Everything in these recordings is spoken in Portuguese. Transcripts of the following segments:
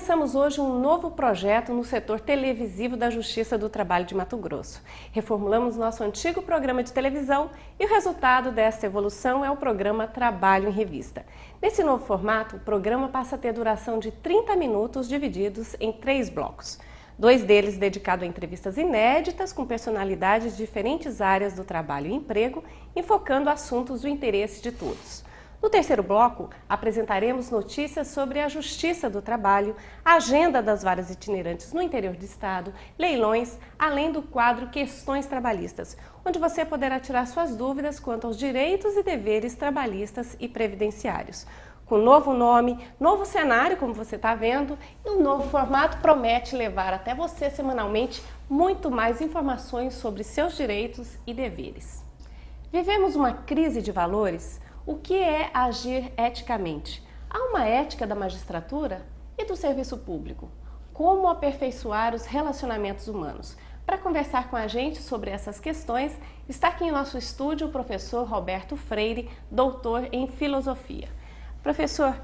Começamos hoje um novo projeto no setor televisivo da Justiça do Trabalho de Mato Grosso. Reformulamos nosso antigo programa de televisão e o resultado dessa evolução é o programa Trabalho em Revista. Nesse novo formato, o programa passa a ter duração de 30 minutos divididos em 3 blocos. 2 deles dedicados a entrevistas inéditas com personalidades de diferentes áreas do trabalho e emprego, enfocando assuntos do interesse de todos. No terceiro bloco, apresentaremos notícias sobre a Justiça do Trabalho, a agenda das varas itinerantes no interior do estado, leilões, além do quadro Questões Trabalhistas, onde você poderá tirar suas dúvidas quanto aos direitos e deveres trabalhistas e previdenciários. Com novo nome, novo cenário, como você está vendo, e um novo formato promete levar até você semanalmente muito mais informações sobre seus direitos e deveres. Vivemos uma crise de valores? O que é agir eticamente? Há uma ética da magistratura e do serviço público? Como aperfeiçoar os relacionamentos humanos? Para conversar com a gente sobre essas questões, está aqui em nosso estúdio o professor Roberto Freire, doutor em filosofia. Professor,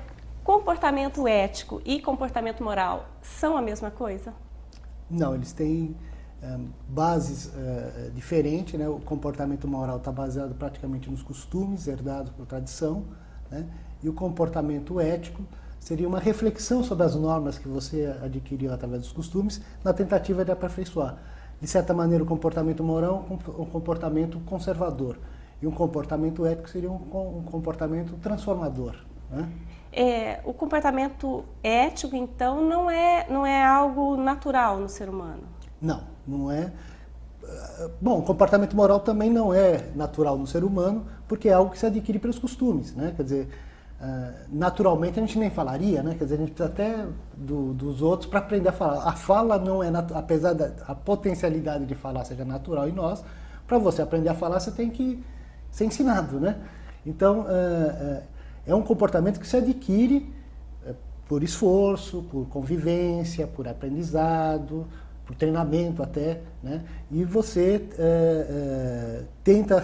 comportamento ético e comportamento moral são a mesma coisa? Não, eles têm bases diferentes, né? O comportamento moral está baseado praticamente nos costumes herdados por tradição, né? E o comportamento ético seria uma reflexão sobre as normas que você adquiriu através dos costumes, na tentativa de aperfeiçoar. De certa maneira, o comportamento moral é um comportamento conservador, e um comportamento ético seria um comportamento transformador, né? O comportamento ético, então, não é algo natural no ser humano? Não é. Bom, o comportamento moral também não é natural no ser humano, porque é algo que se adquire pelos costumes, né? Quer dizer, naturalmente a gente nem falaria, né? Quer dizer, a gente precisa até dos outros para aprender a falar. A fala não é, apesar da potencialidade de falar seja natural em nós, para você aprender a falar você tem que ser ensinado, né? Então, é um comportamento que se adquire por esforço, por convivência, por aprendizado, por treinamento até, né? E você tenta,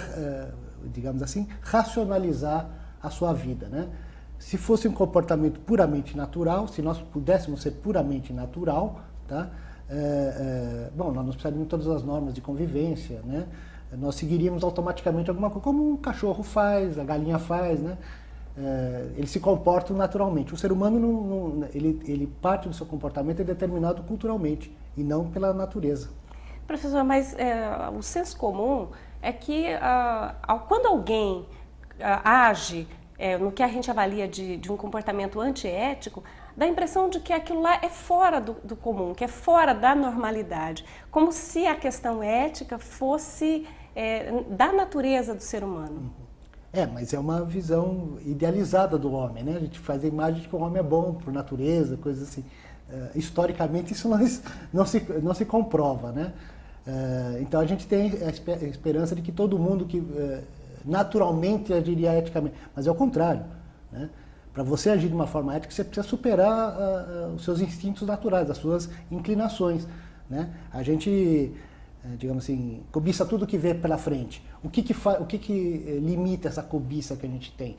digamos assim, racionalizar a sua vida, né? Se fosse um comportamento puramente natural, se nós pudéssemos ser puramente natural, tá? Bom, nós não precisaríamos de todas as normas de convivência, né? Nós seguiríamos automaticamente alguma coisa, como um cachorro faz, a galinha faz, né? Eles se comportam naturalmente. O ser humano, ele parte do seu comportamento é determinado culturalmente e não pela natureza. Professor, mas o senso comum é que quando alguém age no que a gente avalia de um comportamento antiético, dá a impressão de que aquilo lá é fora do comum, que é fora da normalidade, como se a questão ética fosse da natureza do ser humano. Mas é uma visão idealizada do homem, né? A gente faz a imagem de que o homem é bom por natureza, coisas assim. Historicamente isso não se comprova, né? Então a gente tem a esperança de que todo mundo que naturalmente agiria eticamente, mas é o contrário, né? Para você agir de uma forma ética, você precisa superar os seus instintos naturais, as suas inclinações, né? A gente, digamos assim, cobiça tudo que vê pela frente. O que limita essa cobiça que a gente tem?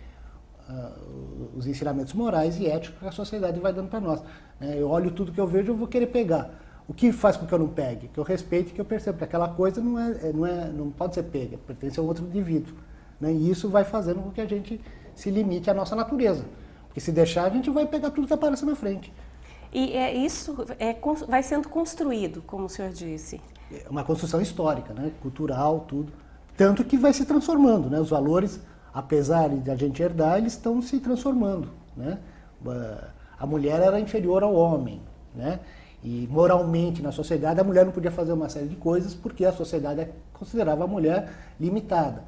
Os ensinamentos morais e éticos que a sociedade vai dando para nós, né? Eu olho tudo que eu vejo, eu vou querer pegar. O que faz com que eu não pegue? Que eu respeite e que eu perceba que aquela coisa não pode ser pega, pertence a um outro indivíduo, né? E isso vai fazendo com que a gente se limite à nossa natureza. Porque se deixar, a gente vai pegar tudo que aparece na frente. E isso vai sendo construído, como o senhor disse. É uma construção histórica, né? Cultural, tudo. Tanto que vai se transformando, né? Os valores, apesar de a gente herdar, eles estão se transformando, né? A mulher era inferior ao homem, né? E moralmente na sociedade a mulher não podia fazer uma série de coisas porque a sociedade considerava a mulher limitada.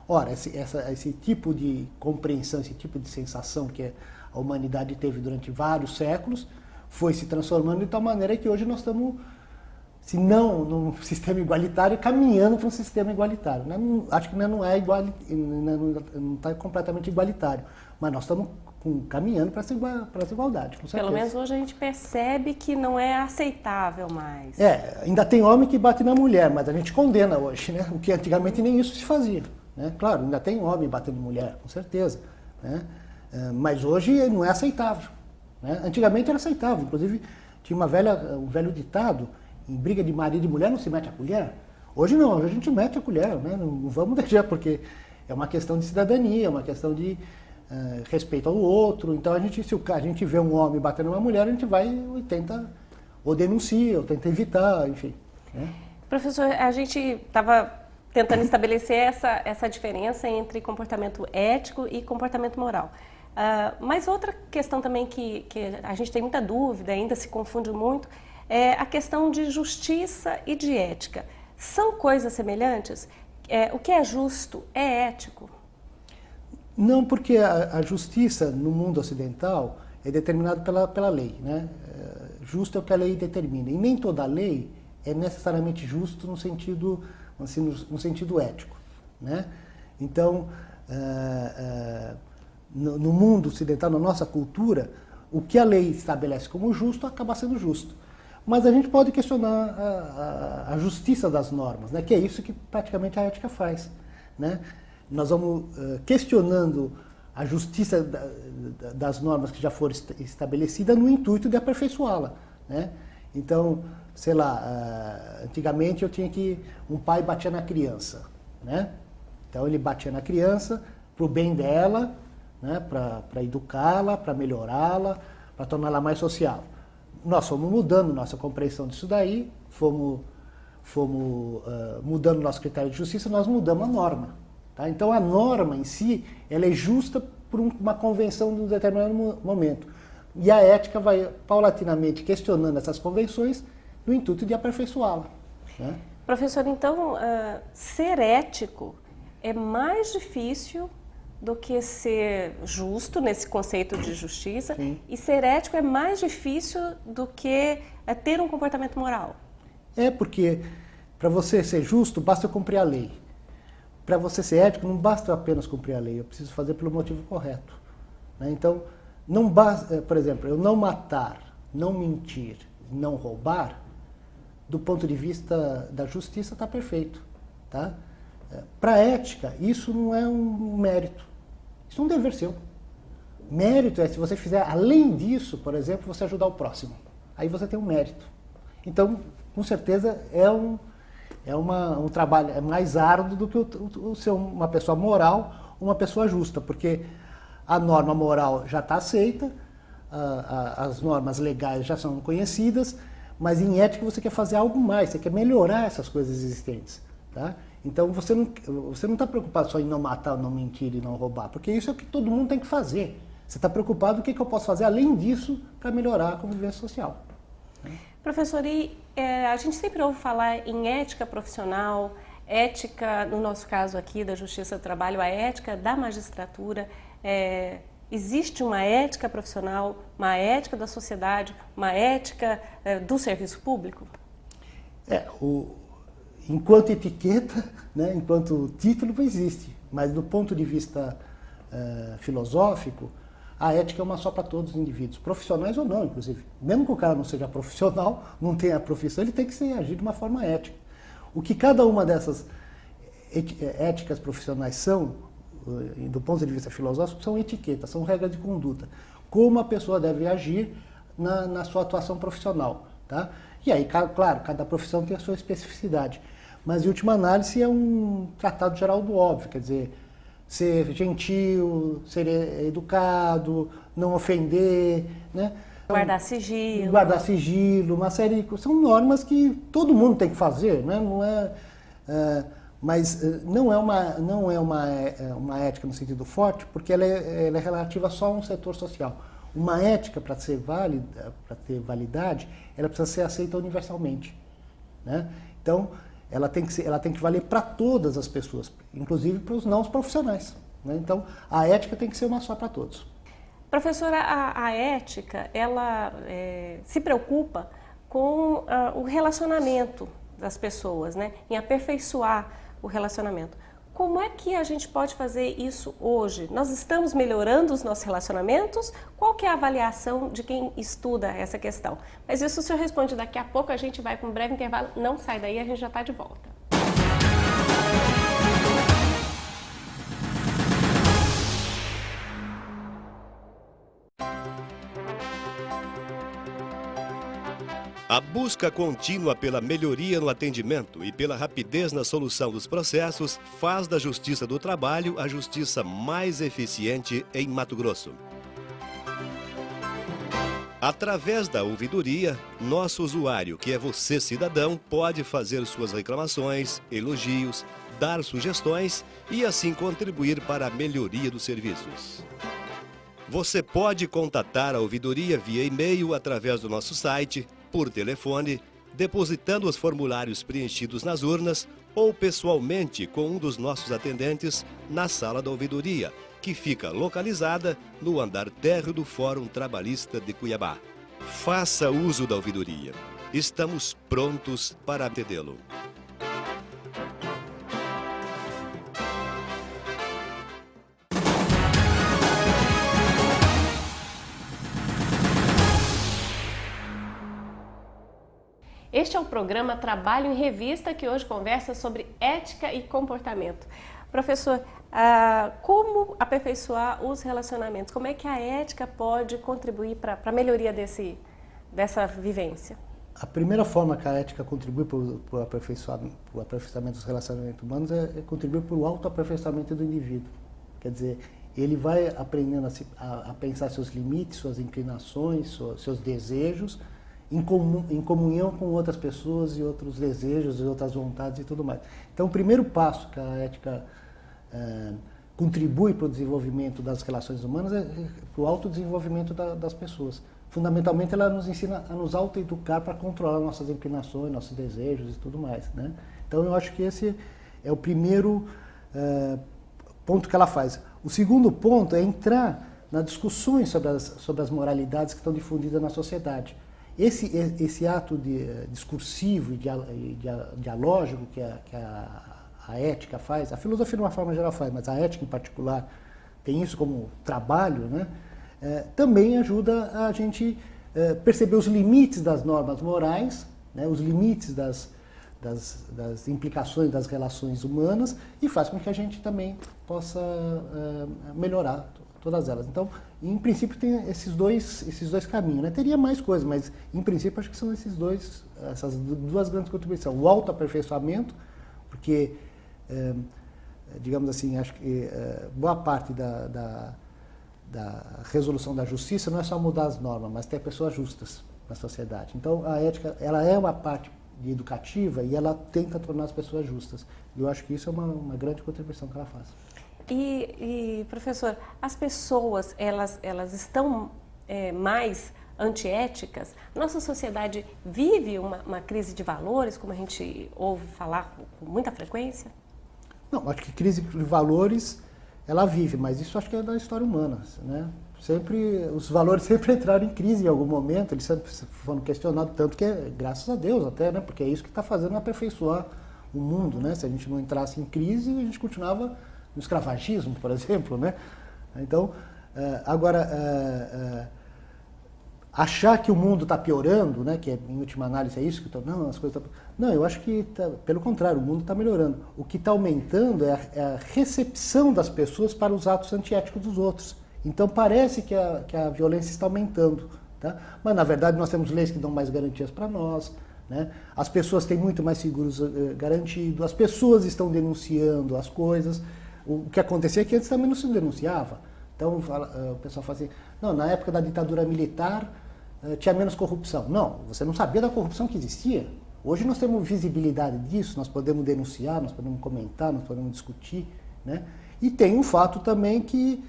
Ora, esse tipo de compreensão, esse tipo de sensação que a humanidade teve durante vários séculos foi se transformando de tal maneira que hoje nós estamos, se não num sistema igualitário, caminhando para um sistema igualitário. Acho que não está completamente igualitário, mas nós estamos caminhando para essa igualdade, com certeza. Pelo menos hoje a gente percebe que não é aceitável mais. Ainda tem homem que bate na mulher, mas a gente condena hoje, né? O que antigamente nem isso se fazia, né? Claro, ainda tem homem batendo mulher, com certeza, né? Mas hoje não é aceitável, né? Antigamente era aceitável, inclusive Tinha um velho ditado, em briga de marido e mulher não se mete a colher. Hoje não, hoje a gente mete a colher, né? Não vamos deixar, porque é uma questão de cidadania, é uma questão de respeito ao outro. Então, se a gente vê um homem batendo uma mulher, a gente vai e tenta, ou denuncia, ou tenta evitar, enfim. Né? Professor, a gente estava tentando estabelecer essa diferença entre comportamento ético e comportamento moral. Mas outra questão também que a gente tem muita dúvida, ainda se confunde muito, é a questão de justiça e de ética. São coisas semelhantes? O que é justo é ético? Não, porque a justiça no mundo ocidental é determinada pela lei. Né? Justo é o que a lei determina. E nem toda lei é necessariamente justo no sentido, assim, no sentido ético. Né? Então, no mundo ocidental, na nossa cultura, o que a lei estabelece como justo acaba sendo justo. Mas a gente pode questionar a justiça das normas, né? Que é isso que praticamente a ética faz. Né? Nós vamos questionando a justiça das normas que já foram estabelecidas no intuito de aperfeiçoá-la. Né? Então, sei lá, antigamente um pai batia na criança. Né? Então ele batia na criança para o bem dela, né? Para educá-la, para melhorá-la, para torná-la mais social. Nós fomos mudando nossa compreensão disso daí, fomos mudando nosso critério de justiça, nós mudamos a norma. Tá? Então a norma em si, ela é justa por uma convenção de um determinado momento. E a ética vai paulatinamente questionando essas convenções no intuito de aperfeiçoá-la. Né? Professor, então, ser ético é mais difícil do que ser justo, nesse conceito de justiça. Sim. E ser ético é mais difícil do que ter um comportamento moral. Porque para você ser justo, basta eu cumprir a lei. Para você ser ético, não basta eu apenas cumprir a lei, eu preciso fazer pelo motivo correto. Né? Então, não basta, por exemplo, eu não matar, não mentir, não roubar, do ponto de vista da justiça está perfeito. Tá? Para a ética, isso não é um mérito, isso é um dever seu. Mérito é se você fizer, além disso, por exemplo, você ajudar o próximo. Aí você tem um mérito. Então, com certeza, é um trabalho mais árduo do que o ser uma pessoa moral, uma pessoa justa, porque a norma moral já está aceita, as normas legais já são conhecidas, mas em ética você quer fazer algo mais, você quer melhorar essas coisas existentes. Tá? Então você não está preocupado só em não matar, não mentir e não roubar, porque isso é o que todo mundo tem que fazer. Você está preocupado o que eu posso fazer além disso para melhorar a convivência social. Professor, a gente sempre ouve falar em ética profissional, ética, no nosso caso aqui da Justiça do Trabalho, a ética da magistratura. Existe uma ética profissional, uma ética da sociedade, uma ética do serviço público? Enquanto etiqueta, né, enquanto título, não existe. Mas do ponto de vista filosófico, a ética é uma só para todos os indivíduos, profissionais ou não, inclusive. Mesmo que o cara não seja profissional, não tenha a profissão, ele tem que agir de uma forma ética. O que cada uma dessas éticas profissionais são, do ponto de vista filosófico, são etiquetas, são regras de conduta. Como a pessoa deve agir na sua atuação profissional. Tá? E aí, claro, cada profissão tem a sua especificidade. Mas, em última análise, é um tratado geral do óbvio, quer dizer, ser gentil, ser educado, não ofender, né? Guardar sigilo. Guardar sigilo, uma série de... São normas que todo mundo tem que fazer, né? Mas não é uma ética no sentido forte, porque ela é relativa só a um setor social. Uma ética, para ser válida, para ter validade, ela precisa ser aceita universalmente. Né? Então, ela tem que valer para todas as pessoas, inclusive para os não profissionais. Né? Então, a ética tem que ser uma só para todos. Professora, a ética, ela se preocupa com o relacionamento das pessoas, né? Em aperfeiçoar o relacionamento. Como é que a gente pode fazer isso hoje? Nós estamos melhorando os nossos relacionamentos? Qual que é a avaliação de quem estuda essa questão? Mas isso o senhor responde daqui a pouco, a gente vai para um breve intervalo. Não sai daí, a gente já está de volta. A busca contínua pela melhoria no atendimento e pela rapidez na solução dos processos faz da Justiça do Trabalho a justiça mais eficiente em Mato Grosso. Através da ouvidoria, nosso usuário, que é você cidadão, pode fazer suas reclamações, elogios, dar sugestões e assim contribuir para a melhoria dos serviços. Você pode contatar a ouvidoria via e-mail através do nosso site, por telefone, depositando os formulários preenchidos nas urnas ou pessoalmente com um dos nossos atendentes na sala da ouvidoria, que fica localizada no andar térreo do Fórum Trabalhista de Cuiabá. Faça uso da ouvidoria. Estamos prontos para atendê-lo. Este é o programa Trabalho em Revista, que hoje conversa sobre ética e comportamento. Professor, como aperfeiçoar os relacionamentos? Como é que a ética pode contribuir para a melhoria dessa vivência? A primeira forma que a ética contribui para o aperfeiçoamento dos relacionamentos humanos é contribuir para o autoaperfeiçoamento do indivíduo. Quer dizer, ele vai aprendendo a pensar seus limites, suas inclinações, seus desejos, em comunhão com outras pessoas e outros desejos e outras vontades e tudo mais. Então, o primeiro passo que a ética contribui para o desenvolvimento das relações humanas é para o autodesenvolvimento das pessoas. Fundamentalmente, ela nos ensina a nos autoeducar para controlar nossas inclinações, nossos desejos e tudo mais, né? Então, eu acho que esse é o primeiro ponto que ela faz. O segundo ponto é entrar nas discussões sobre as moralidades que estão difundidas na sociedade. Esse ato discursivo e dialógico que a ética faz, a filosofia de uma forma geral faz, mas a ética em particular tem isso como trabalho, né? Também ajuda a gente perceber os limites das normas morais, né? Os limites das implicações das relações humanas e faz com que a gente também possa melhorar todas elas. Então, em princípio, tem esses dois caminhos, né? Teria mais coisas, mas em princípio acho que são essas duas grandes contribuições. O autoaperfeiçoamento, porque, digamos assim, acho que boa parte da resolução da justiça não é só mudar as normas, mas ter pessoas justas na sociedade. Então, a ética, ela é uma parte educativa e ela tenta tornar as pessoas justas. E eu acho que isso é uma grande contribuição que ela faz. E professor, as pessoas, elas estão mais antiéticas? Nossa sociedade vive uma crise de valores, como a gente ouve falar com muita frequência? Não, acho que crise de valores ela vive, mas isso acho que é da história humana, né? Os valores sempre entraram em crise em algum momento, eles sempre foram questionados, tanto que graças a Deus até, né? Porque é isso que está fazendo aperfeiçoar o mundo, né? Se a gente não entrasse em crise, a gente continuava no escravagismo, por exemplo, né? Então, agora, achar que o mundo está piorando, né? Que em última análise é isso que não, as coisas não, eu acho que pelo contrário, o mundo está melhorando. O que está aumentando é a recepção das pessoas para os atos antiéticos dos outros. Então parece que a violência está aumentando, tá? Mas na verdade nós temos leis que dão mais garantias para nós, né? As pessoas têm muito mais seguros garantidos, as pessoas estão denunciando as coisas. O que acontecia é que antes também não se denunciava. Então o pessoal fala assim, não, na época da ditadura militar tinha menos corrupção. Não, você não sabia da corrupção que existia. Hoje nós temos visibilidade disso, nós podemos denunciar, nós podemos comentar, nós podemos discutir, né? E tem um fato também que,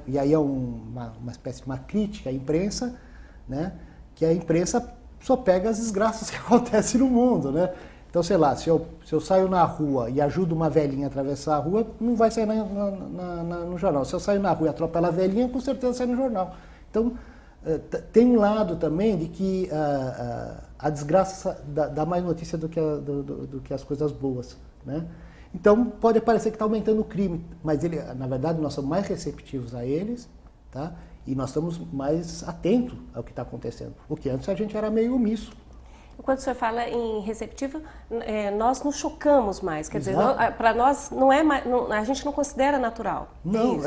e aí é uma espécie de uma crítica à imprensa, né? Que a imprensa só pega as desgraças que acontecem no mundo, né? Então, sei lá, se eu saio na rua e ajudo uma velhinha a atravessar a rua, não vai sair no jornal. Se eu saio na rua e atropelo a velhinha, com certeza sai no jornal. Então, tem um lado também de que a desgraça dá mais notícia do que as coisas boas, né? Então, pode parecer que está aumentando o crime, mas na verdade nós somos mais receptivos a eles, tá? E nós estamos mais atentos ao que está acontecendo, porque antes a gente era meio omisso. Quando o senhor fala em receptivo, nós nos chocamos mais, quer dizer, para nós não é mais, a gente não considera natural. Não,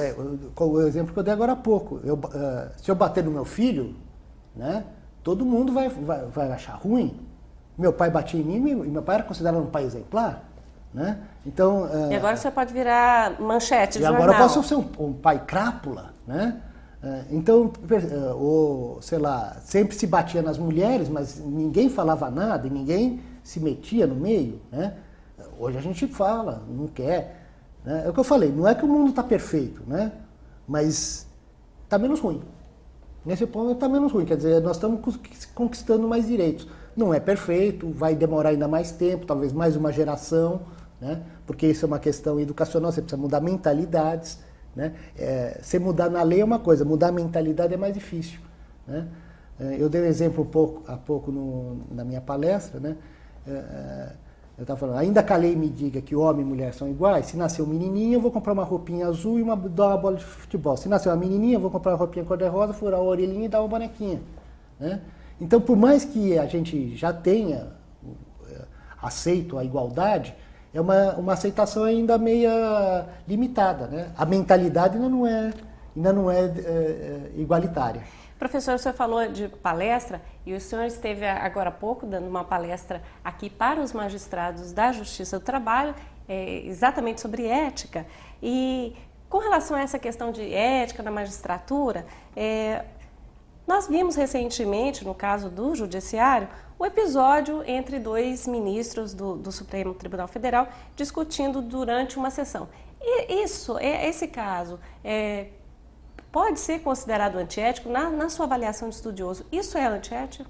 o exemplo que eu dei agora há pouco, se eu bater no meu filho, né, todo mundo vai achar ruim. Meu pai batia em mim e meu pai era considerado um pai exemplar. Né? Então, e agora você pode virar manchete de jornal. E agora eu posso ser um pai crápula, né? Então, ou, sei lá, sempre se batia nas mulheres, mas ninguém falava nada e ninguém se metia no meio, né? Hoje a gente fala, não quer. Né? É o que eu falei, não é que o mundo está perfeito, né? Mas está menos ruim. Nesse ponto está menos ruim, quer dizer, nós estamos conquistando mais direitos. Não é perfeito, vai demorar ainda mais tempo, talvez mais uma geração, né? Porque isso é uma questão educacional, você precisa mudar mentalidades. Né? Você mudar na lei é uma coisa, mudar a mentalidade é mais difícil. Né? Eu dei um exemplo há pouco na minha palestra. Né? Eu estava falando, ainda que a lei me diga que homem e mulher são iguais, se nascer um menininho eu vou comprar uma roupinha azul e dar uma bola de futebol. Se nascer uma menininha eu vou comprar uma roupinha cor-de-rosa, furar a orelhinha e dar uma bonequinha. Né? Então, por mais que a gente já tenha aceito a igualdade, é uma aceitação ainda meia limitada, né? A mentalidade ainda não é igualitária. Professor, o senhor falou de palestra e o senhor esteve agora há pouco dando uma palestra aqui para os magistrados da Justiça do Trabalho, exatamente sobre ética. E com relação a essa questão de ética na magistratura, nós vimos recentemente, no caso do Judiciário, o episódio entre dois ministros do Supremo Tribunal Federal discutindo durante uma sessão. E esse caso pode ser considerado antiético na sua avaliação de estudioso? Isso é antiético?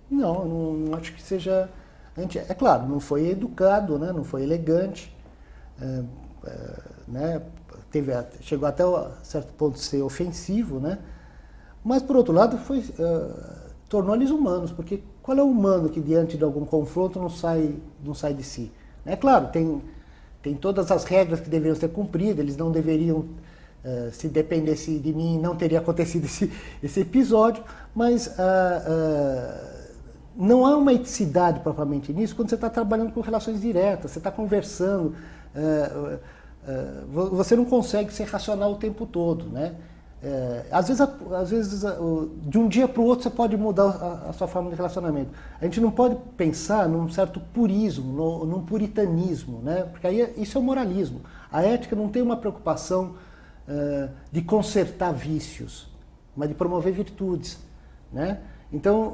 Não acho que seja antiético. É claro, não foi educado, né? Não foi elegante, né? Chegou até a certo ponto de ser ofensivo, né? Mas, por outro lado, tornou eles humanos, porque qual é o humano que diante de algum confronto não sai de si? É claro, tem todas as regras que deveriam ser cumpridas, eles não deveriam, se dependesse de mim, não teria acontecido esse episódio, mas não há uma eticidade propriamente nisso quando você está trabalhando com relações diretas, você está conversando, você não consegue ser racional o tempo todo, né? Às vezes, de um dia para o outro, você pode mudar a sua forma de relacionamento. A gente não pode pensar num certo purismo, num puritanismo, né? Porque aí isso é o moralismo. A ética não tem uma preocupação de consertar vícios, mas de promover virtudes, né? Então,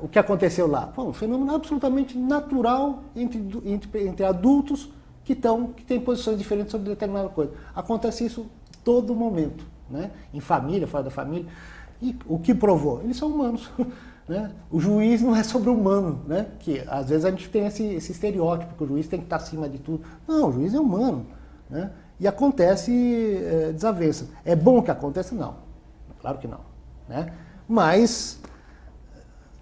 o que aconteceu lá? Um fenômeno absolutamente natural entre adultos que têm posições diferentes sobre determinada coisa. Acontece isso todo momento. Né? Em família, fora da família. E o que provou? Eles são humanos. Né? O juiz não é sobre-humano, né? Que às vezes a gente tem esse estereótipo que o juiz tem que estar acima de tudo. Não, o juiz é humano. Né? E acontece desavença. É bom que aconteça? Não. Claro que não. Né? Mas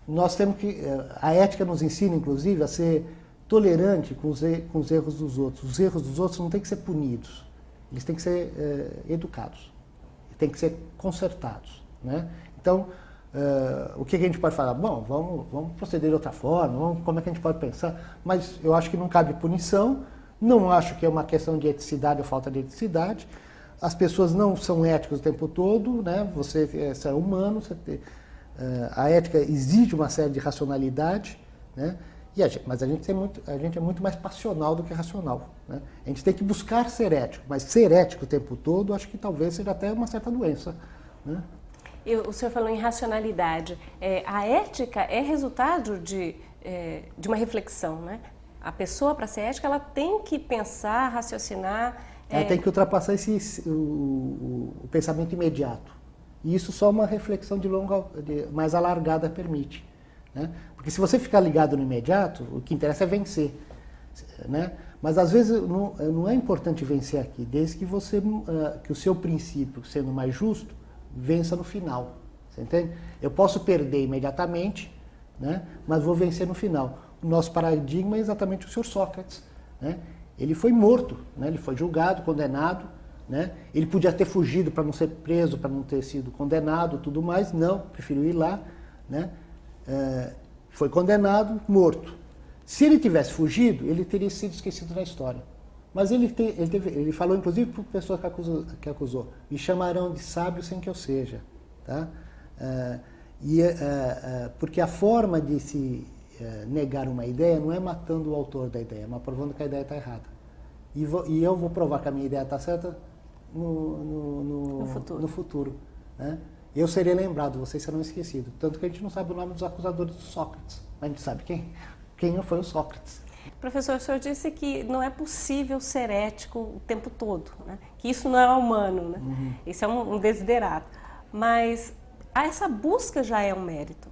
nós temos que... A ética nos ensina, inclusive, a ser tolerante com os erros dos outros. Os erros dos outros não têm que ser punidos. Eles têm que ser educados. Tem que ser consertados. Né? Então, o que a gente pode falar? Bom, vamos proceder de outra forma, como é que a gente pode pensar? Mas eu acho que não cabe punição, não acho que é uma questão de eticidade ou falta de eticidade. As pessoas não são éticas o tempo todo, né? Você é humano, a ética exige uma série de racionalidade, né? Mas a gente é muito mais passional do que racional. Né? A gente tem que buscar ser ético, mas ser ético o tempo todo, acho que talvez seja até uma certa doença. Né? O senhor falou em racionalidade. A ética é resultado de uma reflexão, né? A pessoa, para ser ética, ela tem que pensar, raciocinar... Ela tem que ultrapassar o pensamento imediato. E isso só uma reflexão mais alargada permite. Né? Porque se você ficar ligado no imediato, o que interessa é vencer. Né? Mas às vezes não é importante vencer aqui, desde que que o seu princípio, sendo mais justo, vença no final. Você entende? Eu posso perder imediatamente, né? Mas vou vencer no final. O nosso paradigma é exatamente o Sr. Sócrates. Né? Ele foi morto, né? Ele foi julgado, condenado. Né? Ele podia ter fugido para não ser preso, para não ter sido condenado, tudo mais. Não, preferiu ir lá. Né? Foi condenado, morto. Se ele tivesse fugido, ele teria sido esquecido na história. Mas ele falou, inclusive, para a pessoa que acusou, me chamarão de sábio sem que eu seja. Tá? Porque a forma de se negar uma ideia não é matando o autor da ideia, mas provando que a ideia está errada. E eu vou provar que a minha ideia está certa no futuro. Né? Eu serei lembrado, vocês serão esquecidos. Tanto que a gente não sabe o nome dos acusadores de Sócrates. Mas a gente sabe quem foi o Sócrates. Professor, o senhor disse que não é possível ser ético o tempo todo, né? Que isso não é humano, né? Uhum. Isso é um desiderato. Mas essa busca já é um mérito.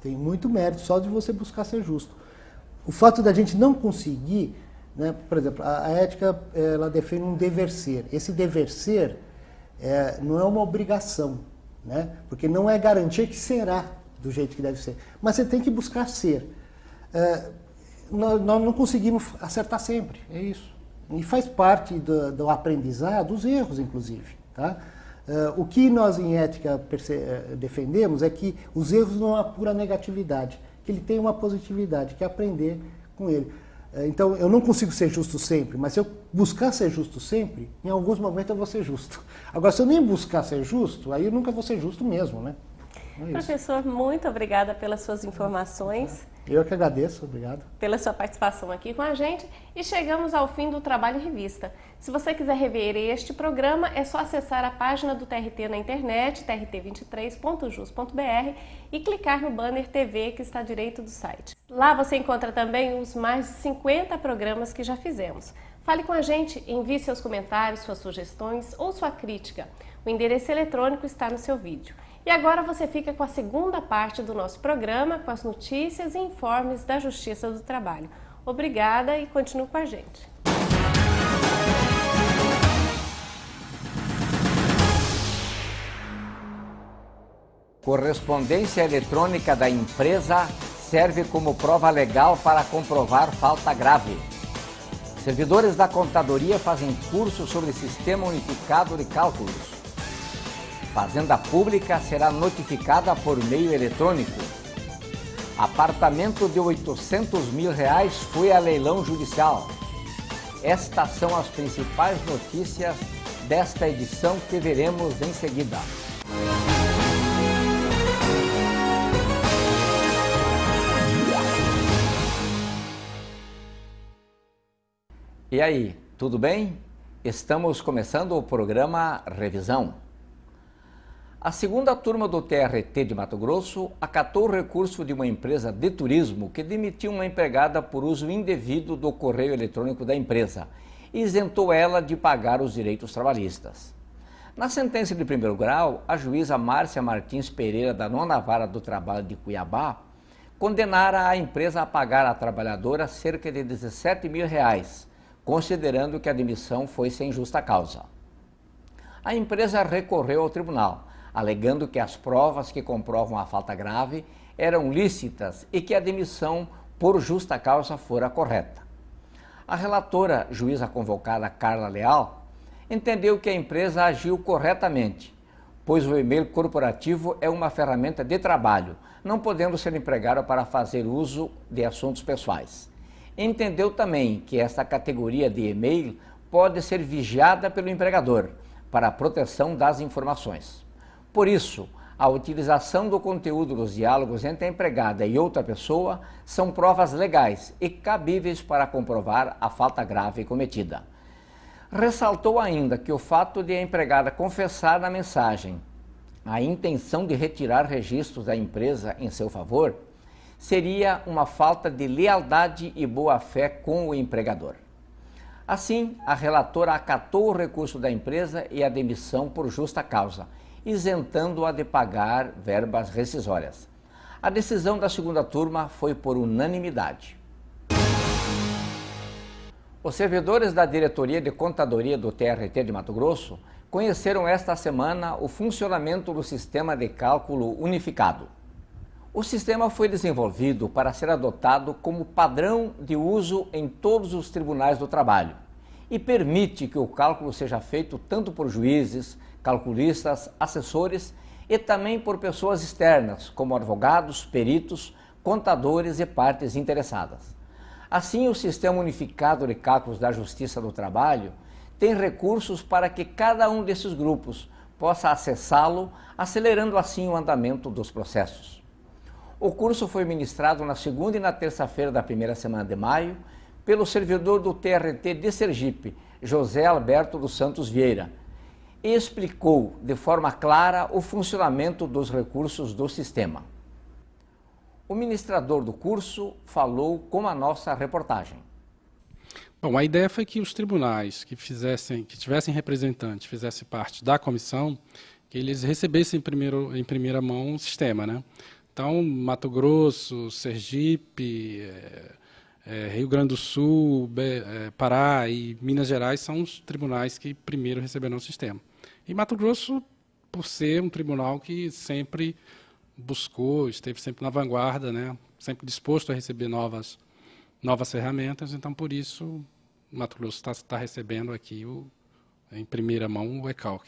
Tem muito mérito só de você buscar ser justo. O fato da gente não conseguir, né, por exemplo, a ética ela define um dever ser. Esse dever ser não é uma obrigação, né? Porque não é garantia que será do jeito que deve ser. Mas você tem que buscar ser. Nós não conseguimos acertar sempre, é isso. E faz parte do aprendizado, dos erros, inclusive. Tá? O que nós em ética defendemos é que os erros não há pura negatividade, que ele tem uma positividade, que é aprender com ele. Então, eu não consigo ser justo sempre, mas se eu buscar ser justo sempre, em alguns momentos eu vou ser justo. Agora, se eu nem buscar ser justo, aí eu nunca vou ser justo mesmo, né? Professor, muito obrigada pelas suas informações. Eu que agradeço, obrigado. Pela sua participação aqui com a gente e chegamos ao fim do Trabalho em Revista. Se você quiser rever este programa, é só acessar a página do TRT na internet, trt23.jus.br e clicar no banner TV que está à direita do site. Lá você encontra também os mais de 50 programas que já fizemos. Fale com a gente, envie seus comentários, suas sugestões ou sua crítica. O endereço eletrônico está no seu vídeo. E agora você fica com a segunda parte do nosso programa, com as notícias e informes da Justiça do Trabalho. Obrigada e continue com a gente. Correspondência eletrônica da empresa serve como prova legal para comprovar falta grave. Servidores da contadoria fazem curso sobre Sistema Unificado de Cálculos. Fazenda Pública será notificada por meio eletrônico. Apartamento de R$800 mil foi a leilão judicial. Estas são as principais notícias desta edição que veremos em seguida. E aí, tudo bem? Estamos começando o programa Revisão. A segunda turma do TRT de Mato Grosso acatou o recurso de uma empresa de turismo que demitiu uma empregada por uso indevido do correio eletrônico da empresa e isentou ela de pagar os direitos trabalhistas. Na sentença de primeiro grau, a juíza Márcia Martins Pereira, da 9ª Vara do Trabalho de Cuiabá, condenara a empresa a pagar à trabalhadora cerca de R$17 mil, considerando que a demissão foi sem justa causa. A empresa recorreu ao tribunal, alegando que as provas que comprovam a falta grave eram lícitas e que a demissão por justa causa fora correta. A relatora, juíza convocada Carla Leal, entendeu que a empresa agiu corretamente, pois o e-mail corporativo é uma ferramenta de trabalho, não podendo ser empregado para fazer uso de assuntos pessoais. Entendeu também que esta categoria de e-mail pode ser vigiada pelo empregador para a proteção das informações. Por isso, a utilização do conteúdo dos diálogos entre a empregada e outra pessoa são provas legais e cabíveis para comprovar a falta grave cometida. Ressaltou ainda que o fato de a empregada confessar na mensagem a intenção de retirar registros da empresa em seu favor seria uma falta de lealdade e boa-fé com o empregador. Assim, a relatora acatou o recurso da empresa e a demissão por justa causa, isentando-a de pagar verbas rescisórias. A decisão da segunda turma foi por unanimidade. Os servidores da Diretoria de Contadoria do TRT de Mato Grosso conheceram esta semana o funcionamento do Sistema de Cálculo Unificado. O sistema foi desenvolvido para ser adotado como padrão de uso em todos os tribunais do trabalho e permite que o cálculo seja feito tanto por juízes, calculistas, assessores e também por pessoas externas, como advogados, peritos, contadores e partes interessadas. Assim, o Sistema Unificado de Cálculos da Justiça do Trabalho tem recursos para que cada um desses grupos possa acessá-lo, acelerando assim o andamento dos processos. O curso foi ministrado na segunda e na terça-feira da primeira semana de maio pelo servidor do TRT de Sergipe, José Alberto dos Santos Vieira, e explicou de forma clara o funcionamento dos recursos do sistema. O ministrador do curso falou com a nossa reportagem. Bom, a ideia foi que os tribunais que tivessem representantes, fizessem parte da comissão, que eles recebessem em primeira mão o sistema, né? Então, Mato Grosso, Sergipe, Rio Grande do Sul, Pará e Minas Gerais são os tribunais que primeiro receberão o sistema. E Mato Grosso, por ser um tribunal que sempre buscou, esteve sempre na vanguarda, né? Sempre disposto a receber novas ferramentas, então por isso Mato Grosso está recebendo aqui em primeira mão o eCalc.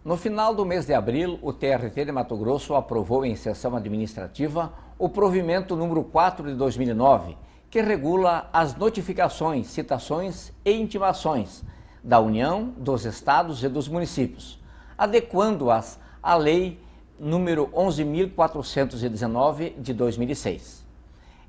No final do mês de abril, o TRT de Mato Grosso aprovou em sessão administrativa o provimento número 4 de 2009, que regula as notificações, citações e intimações da União, dos Estados e dos municípios, adequando-as à Lei número 11.419 de 2006.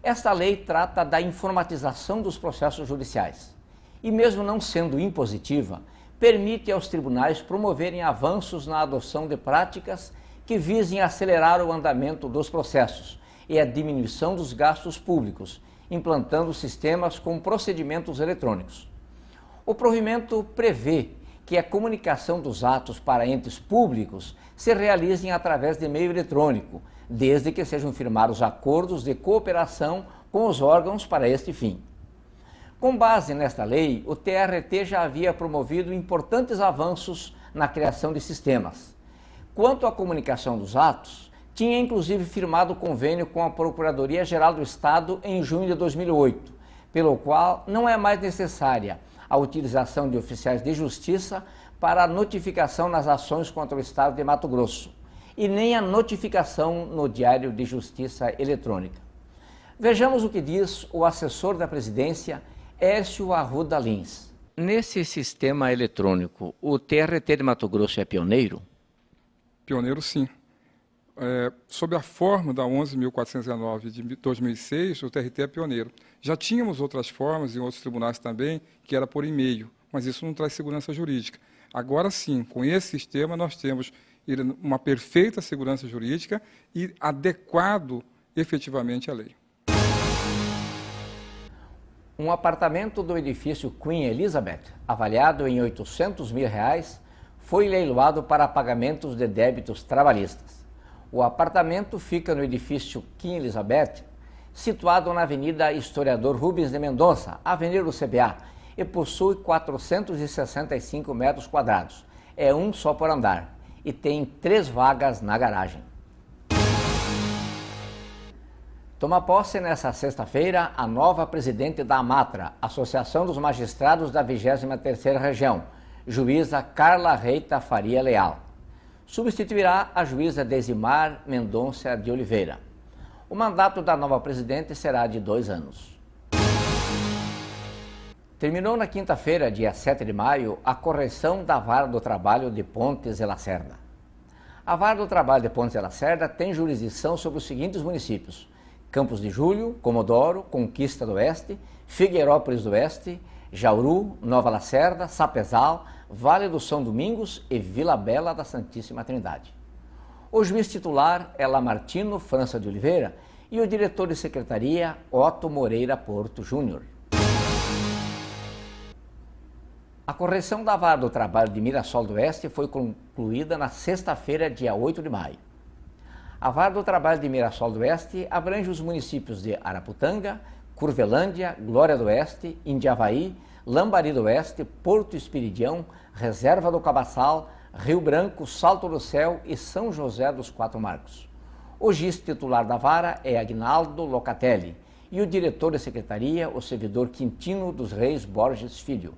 Esta lei trata da informatização dos processos judiciais e, mesmo não sendo impositiva, permite aos tribunais promoverem avanços na adoção de práticas que visem acelerar o andamento dos processos e a diminuição dos gastos públicos, implantando sistemas com procedimentos eletrônicos. O provimento prevê que a comunicação dos atos para entes públicos se realizem através de meio eletrônico, desde que sejam firmados acordos de cooperação com os órgãos para este fim. Com base nesta lei, o TRT já havia promovido importantes avanços na criação de sistemas. Quanto à comunicação dos atos, tinha inclusive firmado convênio com a Procuradoria-Geral do Estado em junho de 2008, pelo qual não é mais necessária a utilização de oficiais de justiça para a notificação nas ações contra o Estado de Mato Grosso, e nem a notificação no Diário de Justiça Eletrônica. Vejamos o que diz o assessor da presidência, Hércio Arruda Lins. Nesse sistema eletrônico, o TRT de Mato Grosso é pioneiro? Pioneiro, sim. Sob a forma da 11.419 de 2006, o TRT é pioneiro. Já tínhamos outras formas em outros tribunais também, que era por e-mail, mas isso não traz segurança jurídica. Agora sim, com esse sistema nós temos uma perfeita segurança jurídica e adequado efetivamente à lei. Um apartamento do edifício Queen Elizabeth, avaliado em R$ 800 mil, foi leiloado para pagamentos de débitos trabalhistas. O apartamento fica no edifício Queen Elizabeth, situado na Avenida Historiador Rubens de Mendonça, Avenida do CBA, e possui 465 metros quadrados. É um só por andar e tem 3 vagas na garagem. Toma posse nesta sexta-feira a nova presidente da AMATRA, Associação dos Magistrados da 23ª Região, juíza Carla Reita Faria Leal. Substituirá a juíza Desimar Mendonça de Oliveira. O mandato da nova presidente será de 2 anos. Terminou na quinta-feira, dia 7 de maio, a correção da Vara do Trabalho de Pontes e Lacerda. A Vara do Trabalho de Pontes e Lacerda tem jurisdição sobre os seguintes municípios: Campos de Júlio, Comodoro, Conquista do Oeste, Figueirópolis do Oeste, Jauru, Nova Lacerda, Sapezal, Vale do São Domingos e Vila Bela da Santíssima Trindade. O juiz titular é Lamartino França de Oliveira e o diretor de secretaria, Otto Moreira Porto Júnior. A correção da Vara do Trabalho de Mirassol do Oeste foi concluída na sexta-feira, dia 8 de maio. A Vara do Trabalho de Mirassol do Oeste abrange os municípios de Araputanga, Curvelândia, Glória do Oeste, Indiavaí, Lambari do Oeste, Porto Espiridião, Reserva do Cabaçal, Rio Branco, Salto do Céu e São José dos Quatro Marcos. O juiz titular da vara é Agnaldo Locatelli e o diretor de secretaria, o servidor Quintino dos Reis Borges Filho.